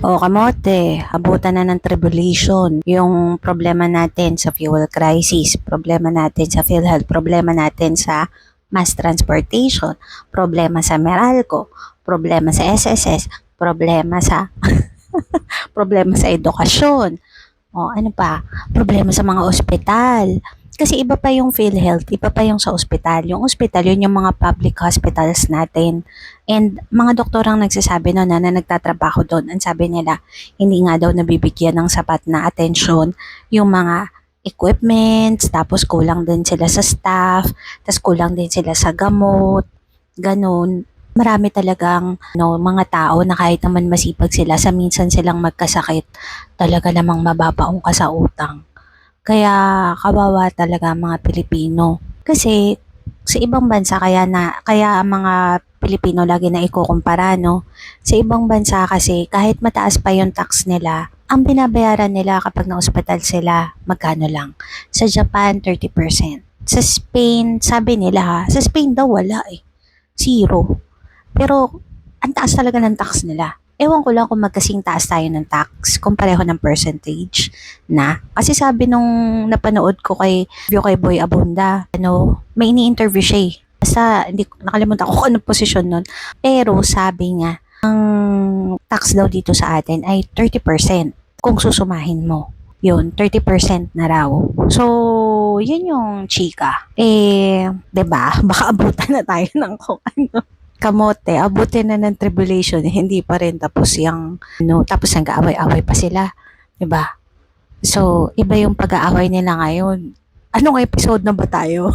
O kamote, abutan na ng tribulation. Yung problema natin sa fuel crisis, problema natin sa PhilHealth, problema natin sa mass transportation, problema sa Meralco, problema sa SSS, problema sa edukasyon. O ano pa? Problema sa mga ospital. Kasi iba pa yung PhilHealth, iba pa yung sa ospital. Yung ospital, yun yung mga public hospitals natin. And mga doktor ang nagsasabi no, na nagtatrabaho doon. Ang sabi nila, hindi nga daw nabibigyan ng sapat na atensyon yung mga equipments, tapos kulang din sila sa staff, tapos kulang din sila sa gamot, ganun. Marami talagang no, mga tao na kahit naman masipag sila, sa minsan silang magkasakit, talaga namang mababaong ka sa utang. Kaya kawawa talaga ang mga Pilipino. Kasi sa ibang bansa kaya ang mga Pilipino lagi na ikukumpara no. Sa ibang bansa kasi kahit mataas pa yung tax nila, ang binabayaran nila kapag na-ospital sila, magkano lang? Sa Japan, 30%. Sa Spain, sabi nila ha, sa Spain daw wala eh. Zero. Pero ang taas talaga ng tax nila. Ewan ko lang kung magkasing taas tayo ng tax kung pareho ng percentage na. Kasi sabi nung napanood ko kay Boy Abunda, may ini-interview siya eh. Basta, hindi, nakalimutan ko kung anong posisyon nun. Pero sabi niya, ang tax daw dito sa atin ay 30% kung susumahin mo. Yun, 30% na raw. So, yun yung chika. 'di ba? Baka abutan na tayo ng kung ano. Kamote, abutin na ng tribulation, hindi pa rin tapos yung, tapos nag-aaway-away pa sila, 'di ba? So, iba yung pag-aaway nila ngayon. Anong episode na ba tayo?